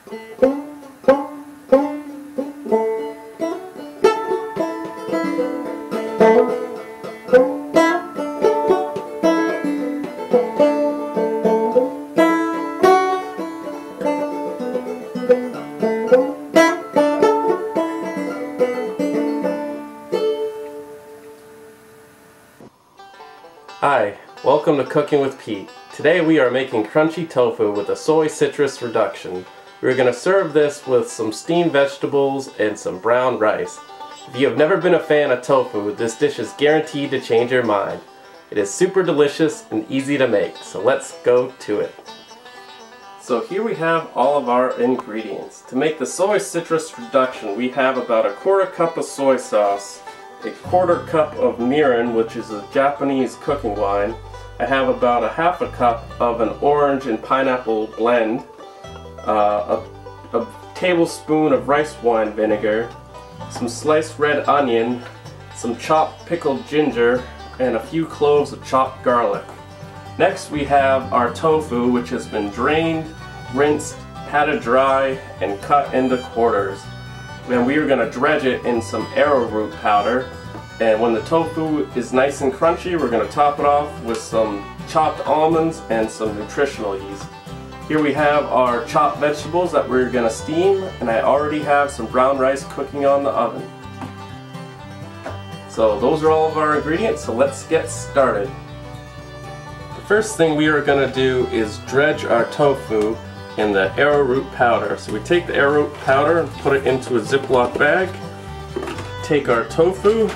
Hi, welcome to Cooking with Pete. Today we are making crunchy tofu with a soy citrus reduction. We're going to serve this with some steamed vegetables and some brown rice. If you have never been a fan of tofu, this dish is guaranteed to change your mind. It is super delicious and easy to make, so let's go to it. So here we have all of our ingredients. To make the soy citrus reduction, we have about a quarter cup of soy sauce, a quarter cup of mirin, which is a Japanese cooking wine. I have about a half a cup of an orange and pineapple blend, a tablespoon of rice wine vinegar, some sliced red onion, some chopped pickled ginger, and a few cloves of chopped garlic. Next we have our tofu, which has been drained, rinsed, patted dry, and cut into quarters. And we are going to dredge it in some arrowroot powder, and when the tofu is nice and crunchy, we're going to top it off with some chopped almonds and some nutritional yeast. Here we have our chopped vegetables that we're going to steam, and I already have some brown rice cooking on the oven. So those are all of our ingredients, so let's get started. The first thing we are going to do is dredge our tofu in the arrowroot powder. So we take the arrowroot powder and put it into a Ziploc bag. Take our tofu,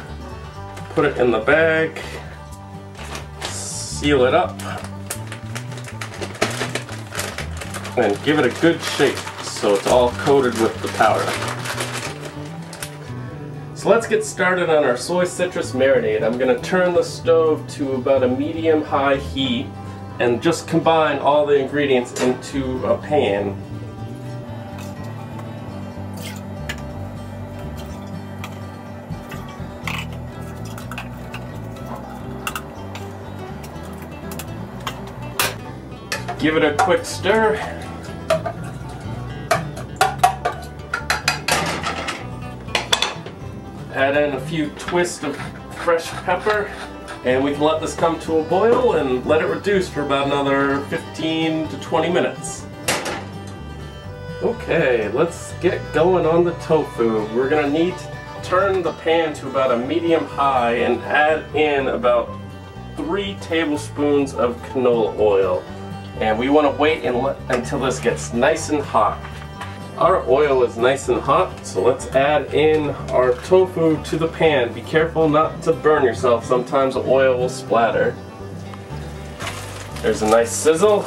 put it in the bag, seal it up, and give it a good shake so it's all coated with the powder. So let's get started on our soy citrus marinade. I'm going to turn the stove to about a medium-high heat and just combine all the ingredients into a pan. Give it a quick stir. Add in a few twists of fresh pepper, and we can let this come to a boil and let it reduce for about another 15 to 20 minutes. Okay, let's get going on the tofu. We're going to need to turn the pan to about a medium-high and add in about 3 tablespoons of canola oil. And we want to wait until this gets nice and hot. Our oil is nice and hot, so let's add in our tofu to the pan. Be careful not to burn yourself. Sometimes the oil will splatter. There's a nice sizzle.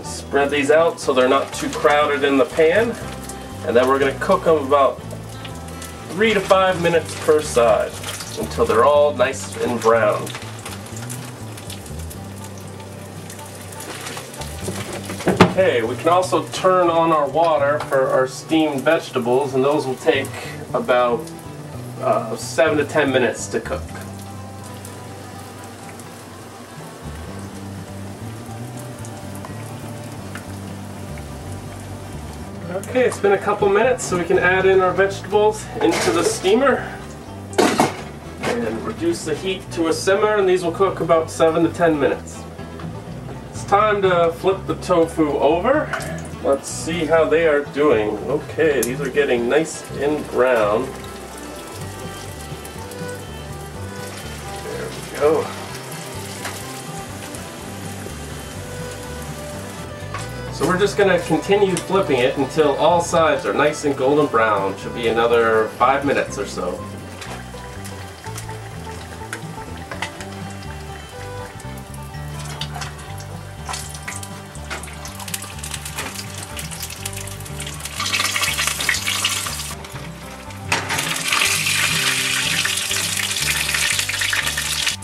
Spread these out so they're not too crowded in the pan. And then we're going to cook them about 3 to 5 minutes per side until they're all nice and brown. Okay, we can also turn on our water for our steamed vegetables, and those will take about 7 to 10 minutes to cook. Okay, it's been a couple minutes, so we can add in our vegetables into the steamer and reduce the heat to a simmer, and these will cook about 7 to 10 minutes. Time to flip the tofu over. Let's see how they are doing. Okay, these are getting nice and brown. There we go. So we're just going to continue flipping it until all sides are nice and golden brown. Should be another 5 minutes or so.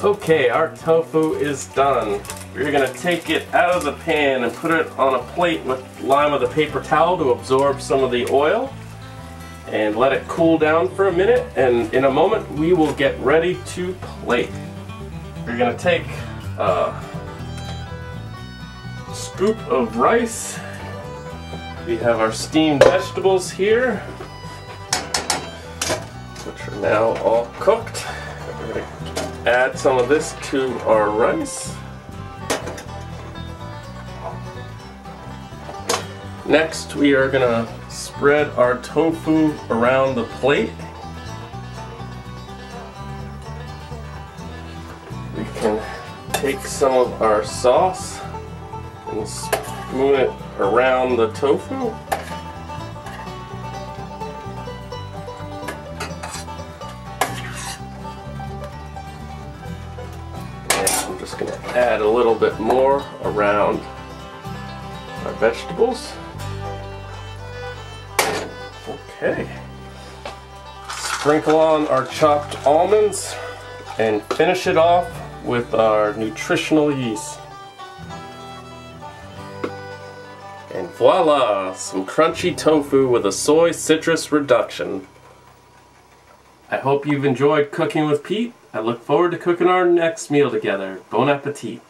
Okay, our tofu is done. We're going to take it out of the pan and put it on a plate lined with a paper towel to absorb some of the oil, and let it cool down for a minute, and in a moment we will get ready to plate. We're going to take scoop of rice. We have our steamed vegetables here, which are now all cooked. We're going to add some of this to our rice. Next, we are going to spread our tofu around the plate. We can take some of our sauce and spoon it around the tofu. And I'm just going to add a little bit more around our vegetables. Okay. Sprinkle on our chopped almonds and finish it off with our nutritional yeast. And voila! Some crunchy tofu with a soy citrus reduction. I hope you've enjoyed cooking with Pete. I look forward to cooking our next meal together. Bon appetit!